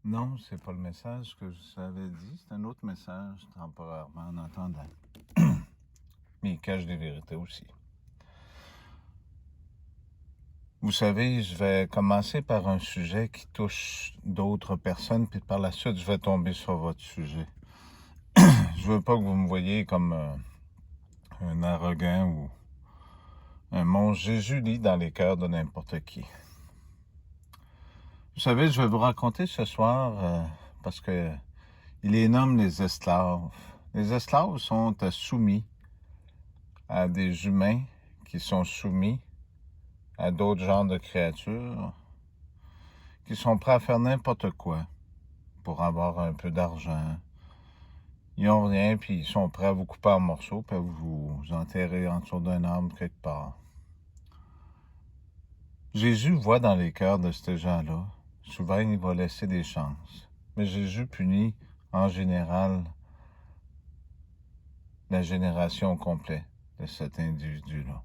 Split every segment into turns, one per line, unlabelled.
Non, c'est pas le message que je vous avais dit. C'est un autre message, temporairement, en attendant. Mais il cache des vérités aussi. Vous savez, je vais commencer par un sujet qui touche d'autres personnes, puis par la suite, je vais tomber sur votre sujet. Je veux pas que vous me voyiez comme un arrogant ou un monstre. Jésus lit dans les cœurs de n'importe qui. Vous savez, je vais vous raconter ce soir, parce que il les nomme les esclaves. Les esclaves sont soumis à des humains qui sont soumis à d'autres genres de créatures qui sont prêts à faire n'importe quoi pour avoir un peu d'argent. Ils n'ont rien, puis ils sont prêts à vous couper en morceaux, puis à vous enterrer en dessous d'un arbre quelque part. Jésus voit dans les cœurs de ces gens-là. Souvent, il va laisser des chances. Mais Jésus punit, en général, la génération complète de cet individu-là.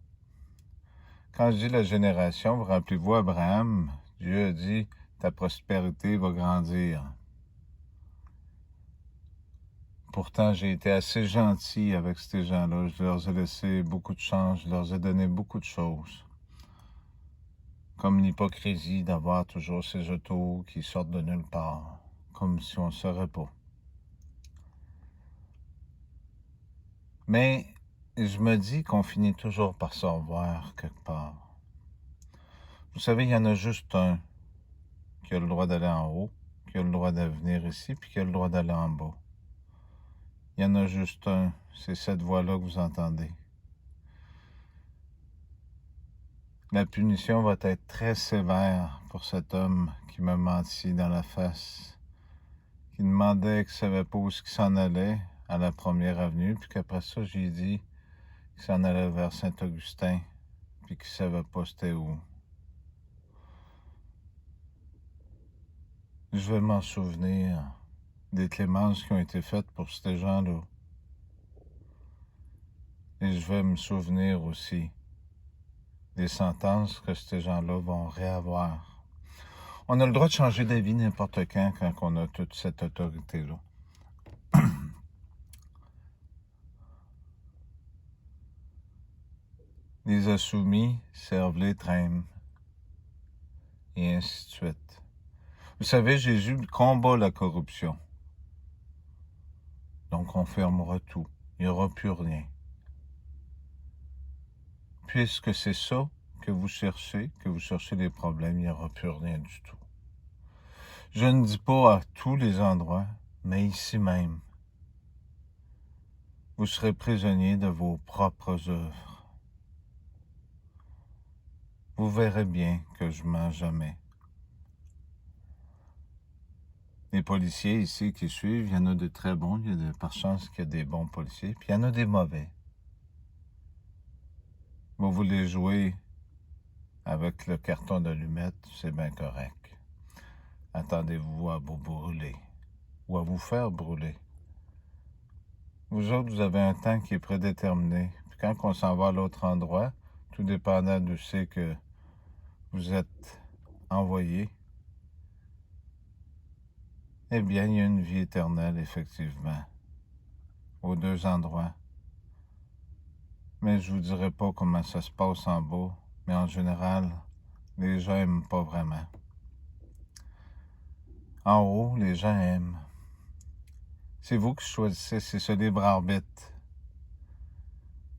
Quand je dis la génération, vous rappelez-vous Abraham, Dieu a dit, ta prospérité va grandir. Pourtant, j'ai été assez gentil avec ces gens-là. Je leur ai laissé beaucoup de chance, je leur ai donné beaucoup de choses. Comme l'hypocrisie d'avoir toujours ces autos qui sortent de nulle part, comme si on ne saurait pas. Mais je me dis qu'on finit toujours par se revoir quelque part. Vous savez, il y en a juste un qui a le droit d'aller en haut, qui a le droit de venir ici, puis qui a le droit d'aller en bas. Il y en a juste un, c'est cette voix-là que vous entendez. La punition va être très sévère pour cet homme qui m'a menti dans la face, qui demandait qu'il ne savait pas où il s'en allait à la première avenue, puis qu'après ça, j'ai dit qu'il s'en allait vers Saint-Augustin, puis qu'il ne savait pas c'était où. Je vais m'en souvenir des clémences qui ont été faites pour ces gens-là. Et je vais me souvenir aussi des sentences que ces gens-là vont réavoir. On a le droit de changer d'avis n'importe quand on a toute cette autorité-là. Les insoumis servent les traînes, et ainsi de suite. Vous savez, Jésus combat la corruption. Donc on fermera tout. Il n'y aura plus rien. Puisque c'est ça que vous cherchez des problèmes, il n'y aura plus rien du tout. Je ne dis pas à tous les endroits, mais ici même. Vous serez prisonnier de vos propres œuvres. Vous verrez bien que je mens jamais. Les policiers ici qui suivent, il y en a de très bons, il y a par chance qu'il y a des bons policiers, puis il y en a des mauvais. Vous voulez jouer avec le carton d'allumette, c'est bien correct. Attendez-vous à vous brûler ou à vous faire brûler. Vous autres, vous avez un temps qui est prédéterminé. Puis quand on s'en va à l'autre endroit, tout dépendant d'où c'est que vous êtes envoyé, eh bien, il y a une vie éternelle, effectivement, aux deux endroits. Mais je vous dirai pas comment ça se passe en bas, mais en général, les gens aiment pas vraiment. En haut, les gens aiment. C'est vous qui choisissez, c'est ce libre arbitre.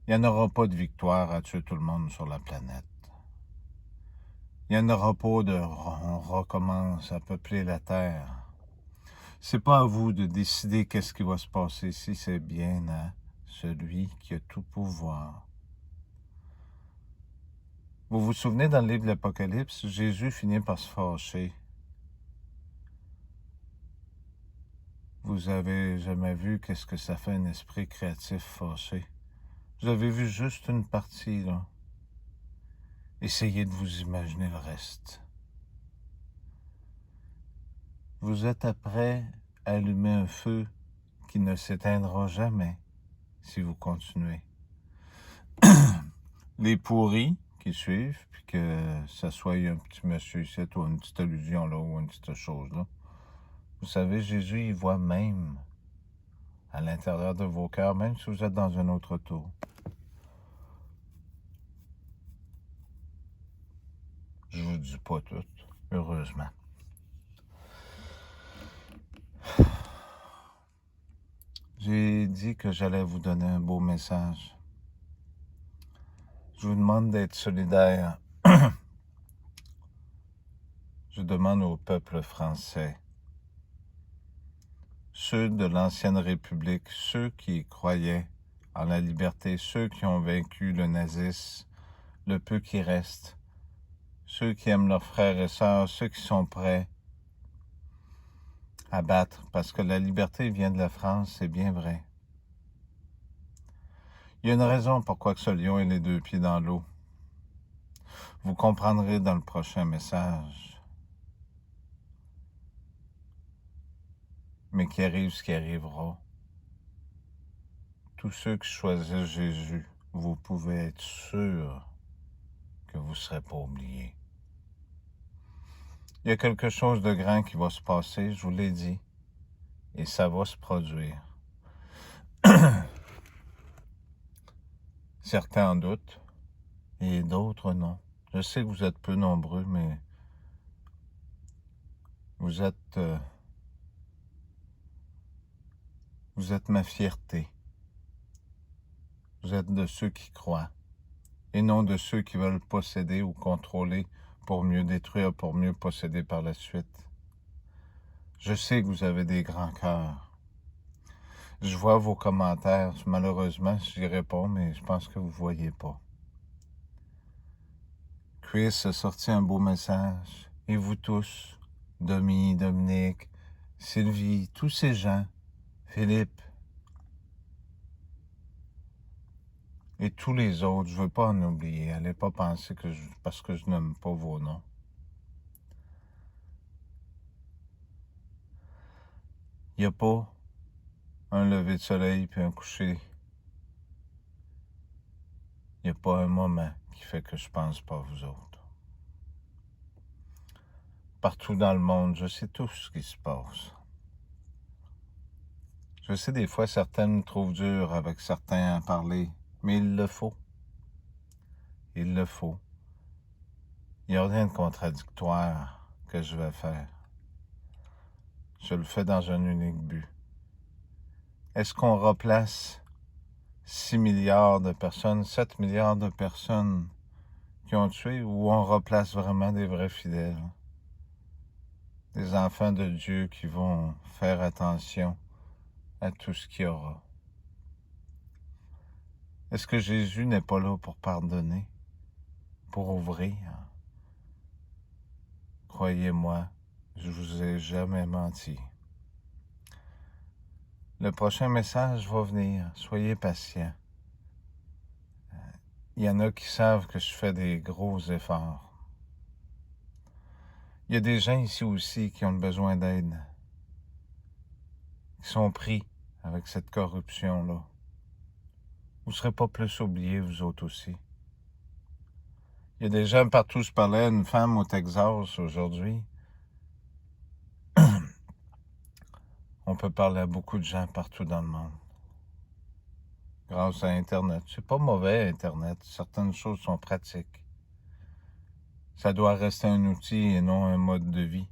Il n'y en aura pas de victoire à tuer tout le monde sur la planète. Il n'y en aura pas de on recommence à peupler la Terre. C'est pas à vous de décider qu'est-ce qui va se passer ici, c'est bien à celui qui a tout pouvoir. Vous vous souvenez dans le livre de l'Apocalypse, Jésus finit par se fâcher. Vous avez jamais vu qu'est-ce que ça fait un esprit créatif fâché. Vous avez vu juste une partie, là. Essayez de vous imaginer le reste. Vous êtes prêt à allumer un feu qui ne s'éteindra jamais si vous continuez. Les pourris qui suivent, puis que ça soit un petit monsieur ici, ou une petite allusion là, ou une petite chose là, Vous savez, Jésus, il voit même à l'intérieur de vos cœurs, même si vous êtes dans un autre tour. Je vous dis pas tout, heureusement. J'ai dit que j'allais vous donner un beau message. Je vous demande d'être solidaire. Je demande au peuple français, ceux de l'ancienne République, ceux qui croyaient en la liberté, ceux qui ont vaincu le nazisme, le peu qui reste, ceux qui aiment leurs frères et sœurs, ceux qui sont prêts à battre, parce que la liberté vient de la France, c'est bien vrai. Il y a une raison pourquoi que ce lion a les deux pieds dans l'eau. Vous comprendrez dans le prochain message. Mais qui arrive ce qui arrivera. Tous ceux qui choisissent Jésus, vous pouvez être sûrs que vous ne serez pas oubliés. Il y a quelque chose de grand qui va se passer, je vous l'ai dit, et ça va se produire. Certains en doutent, et d'autres non. Je sais que vous êtes peu nombreux, mais vous êtes ma fierté. Vous êtes de ceux qui croient, et non de ceux qui veulent posséder ou contrôler pour mieux détruire, pour mieux posséder par la suite. Je sais que vous avez des grands cœurs. Je vois vos commentaires. Malheureusement, j'y réponds, mais je pense que vous ne voyez pas. Chris a sorti un beau message. Et vous tous, Domi, Dominique, Sylvie, tous ces gens, Philippe, et tous les autres, je ne veux pas en oublier. Allez pas penser que parce que je n'aime pas vos noms. Il n'y a pas un lever de soleil puis un coucher. Il n'y a pas un moment qui fait que je pense pas à vous autres. Partout dans le monde, je sais tout ce qui se passe. Je sais des fois certaines me trouvent dur avec certains à parler, mais il le faut. Il le faut. Il n'y a rien de contradictoire que je vais faire. Je le fais dans un unique but. Est-ce qu'on replace 6 milliards de personnes, 7 milliards de personnes qui ont tué, ou on replace vraiment des vrais fidèles? Des enfants de Dieu qui vont faire attention à tout ce qu'il y aura. Est-ce que Jésus n'est pas là pour pardonner, pour ouvrir? Croyez-moi, je vous ai jamais menti. Le prochain message va venir, soyez patients. Il y en a qui savent que je fais des gros efforts. Il y a des gens ici aussi qui ont besoin d'aide, qui sont pris avec cette corruption-là. Vous ne serez pas plus oubliés, vous autres aussi. Il y a des gens partout, je parlais à une femme au Texas aujourd'hui. On peut parler à beaucoup de gens partout dans le monde. Grâce à Internet. C'est pas mauvais, Internet. Certaines choses sont pratiques. Ça doit rester un outil et non un mode de vie.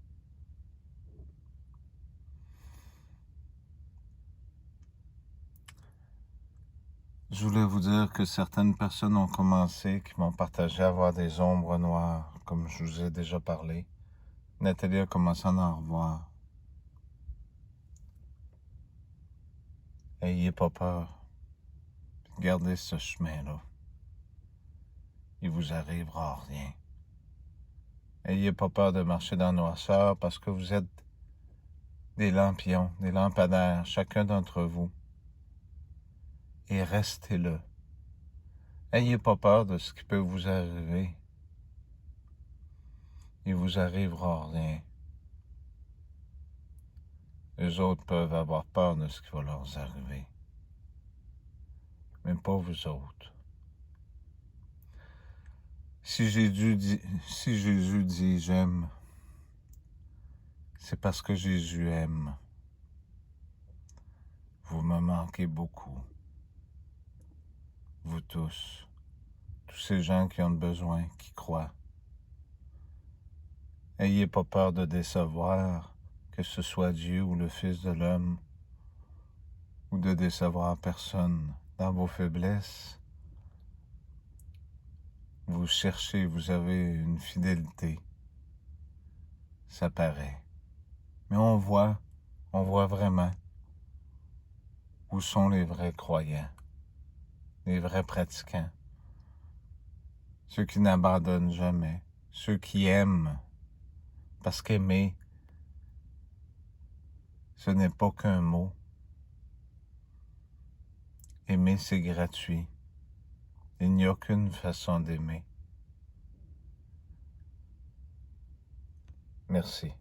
Je voulais vous dire que certaines personnes ont commencé, qui m'ont partagé à avoir des ombres noires, comme je vous ai déjà parlé. Nathalie a commencé à en revoir. Ayez pas peur. Gardez ce chemin-là. Il vous arrivera rien. Ayez pas peur de marcher dans la noirceur parce que vous êtes des lampions, des lampadaires, chacun d'entre vous. Et restez là. Ayez pas peur de ce qui peut vous arriver. Il vous arrivera rien. Les autres peuvent avoir peur de ce qui va leur arriver. Mais pas vous autres. Si Jésus dit j'aime, c'est parce que Jésus aime. Vous me manquez beaucoup. Vous tous ces gens qui ont besoin, qui croient. Ayez pas peur de décevoir, que ce soit Dieu ou le Fils de l'homme, ou de décevoir personne dans vos faiblesses. Vous cherchez, vous avez une fidélité. Ça paraît. Mais on voit vraiment où sont les vrais croyants, les vrais pratiquants, ceux qui n'abandonnent jamais, ceux qui aiment, parce qu'aimer, ce n'est pas qu'un mot. Aimer, c'est gratuit. Il n'y a qu'une façon d'aimer. Merci.